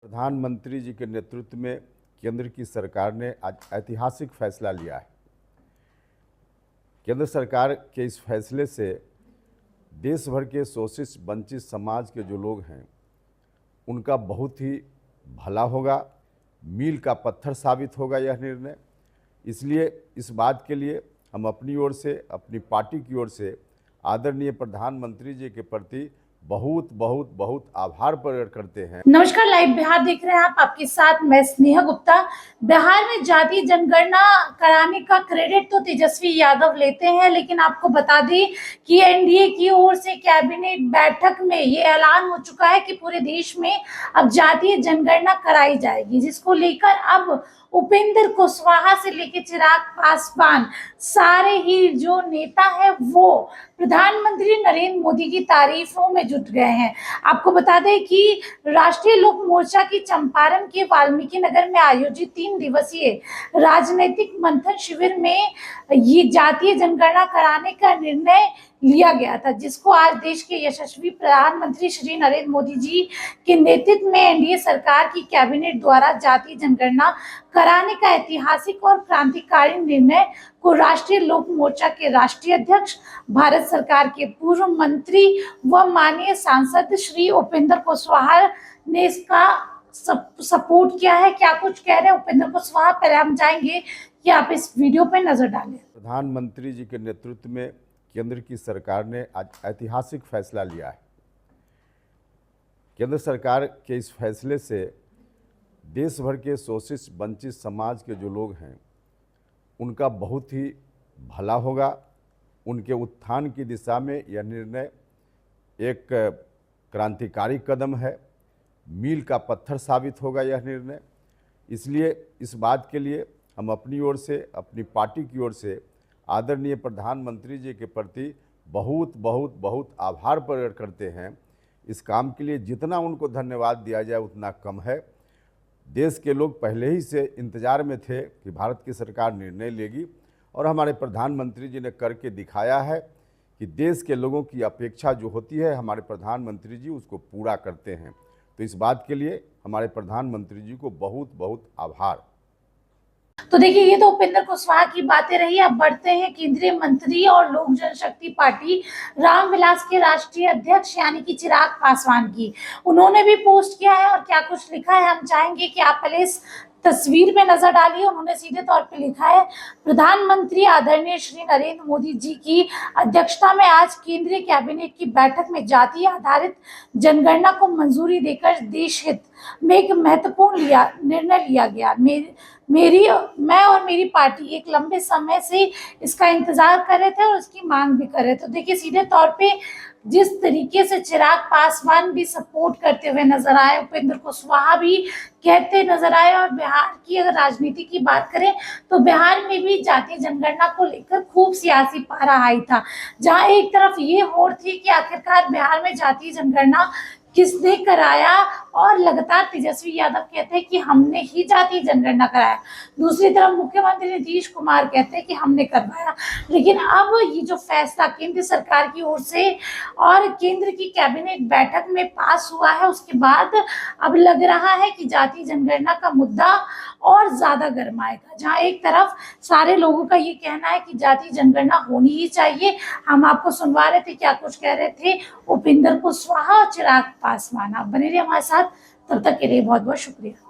प्रधानमंत्री जी के नेतृत्व में केंद्र की सरकार ने आज ऐतिहासिक फैसला लिया है। केंद्र सरकार के इस फैसले से देश भर के शोषित वंचित समाज के जो लोग हैं उनका बहुत ही भला होगा, मील का पत्थर साबित होगा यह निर्णय। इसलिए इस बात के लिए हम अपनी ओर से, अपनी पार्टी की ओर से आदरणीय प्रधानमंत्री जी के प्रति बहुत बहुत बहुत आभार प्रकट करते हैं। नमस्कार, लाइव बिहार देख रहे हैं आप, आपके साथ मैं स्नेहा गुप्ता। बिहार में जातीय जनगणना कराने का क्रेडिट तो तेजस्वी यादव लेते हैं, लेकिन आपको बता दें कि एनडीए की ओर से कैबिनेट बैठक में ये ऐलान हो चुका है कि पूरे देश में अब जातीय जनगणना कराई जाएगी, जिसको लेकर अब उपेंद्र कुशवाहा से लेकर चिराग पासवान सारे ही जो नेता है वो प्रधानमंत्री नरेंद्र मोदी की तारीफों में जुट गए हैं। आपको बता दें कि राष्ट्रीय लोक मोर्चा की चंपारण के वाल्मीकि नगर में आयोजित 3 दिवसीय राजनीतिक मंथन शिविर में ये जातीय जनगणना कराने का निर्णय लिया गया था, जिसको आज देश के यशस्वी प्रधानमंत्री श्री नरेंद्र मोदी जी के नेतृत्व में एनडीए सरकार की कैबिनेट द्वारा जातीय जनगणना कराने का ऐतिहासिक और क्रांतिकारी निर्णय को राष्ट्रीय लोक मोर्चा के राष्ट्रीय अध्यक्ष, भारत सरकार के पूर्व मंत्री व माननीय सांसद श्री उपेंद्र कुशवाहा ने इसका सपोर्ट किया है। क्या कुछ कह रहे हैं उपेंद्र कुशवाहा, पहले हम जाएंगे कि आप इस वीडियो पे नजर डालें। प्रधानमंत्री जी के नेतृत्व में केंद्र की सरकार ने आज ऐतिहासिक फैसला लिया है। केंद्र सरकार के इस फैसले से देश भर के शोषित वंचित समाज के जो लोग हैं उनका बहुत ही भला होगा। उनके उत्थान की दिशा में यह निर्णय एक क्रांतिकारी कदम है, मील का पत्थर साबित होगा यह निर्णय। इसलिए इस बात के लिए हम अपनी ओर से, अपनी पार्टी की ओर से आदरणीय प्रधानमंत्री जी के प्रति बहुत बहुत बहुत आभार प्रकट करते हैं। इस काम के लिए जितना उनको धन्यवाद दिया जाए उतना कम है। देश के लोग पहले ही से इंतज़ार में थे कि भारत की सरकार निर्णय लेगी और हमारे प्रधानमंत्री जी ने करके दिखाया है कि देश के लोगों की अपेक्षा जो होती है हमारे प्रधानमंत्री जी उसको पूरा करते हैं। तो इस बात के लिए हमारे प्रधानमंत्री जी को बहुत बहुत आभार। तो देखिए, ये तो उपेंद्र कुशवाहा की बातें रही। अब बढ़ते हैं केंद्रीय मंत्री और लोक जनशक्ति पार्टी रामविलास के राष्ट्रीय अध्यक्ष यानी कि चिराग पासवान की। उन्होंने भी पोस्ट किया है और क्या कुछ लिखा है हम चाहेंगे कि आप पहले इस तस्वीर में नजर डालिए। उन्होंने सीधे तौर पे लिखा है, प्रधानमंत्री आदरणीय श्री नरेंद्र मोदी जी की अध्यक्षता में आज केंद्रीय कैबिनेट की बैठक में जाति आधारित जनगणना को मंजूरी देकर देश हित में एक महत्वपूर्ण निर्णय लिया गया। मैं और मेरी पार्टी एक लंबे समय से इसका इंतजार कर रहे थे और इसकी मांग भी कर रहे थे। तो देखिए, सीधे तौर पे जिस तरीके से चिराग पासवान भी सपोर्ट करते हुए नजर आए, उपेंद्र कुशवाहा भी कहते नजर आए। और बिहार की अगर राजनीति की बात करें तो बिहार में भी जातीय जनगणना को लेकर खूब सियासी पारा हाई था, जहां एक तरफ ये होड़ थी कि आखिरकार बिहार में जातीय जनगणना किसने कराया, और लगातार तेजस्वी यादव कहते हैं कि हमने ही जातीय जनगणना कराया। दूसरी तरफ मुख्यमंत्री नीतीश कुमार कहते हैं कि हमने करवाया। लेकिन अब ये जो फैसला केंद्र सरकार की ओर से और केंद्र की कैबिनेट बैठक में पास हुआ है, उसके बाद अब लग रहा है कि जातीय जनगणना का मुद्दा और ज्यादा गरमाएगा। जहां एक तरफ सारे लोगों का ये कहना है कि जातीय जनगणना होनी ही चाहिए। हम आपको सुनवा रहे थे, क्या कुछ कह रहे थे उपेंद्र कुशवाहा और चिराग पासवान। आप बने रहिए हमारे साथ, तब तक के लिए बहुत बहुत शुक्रिया।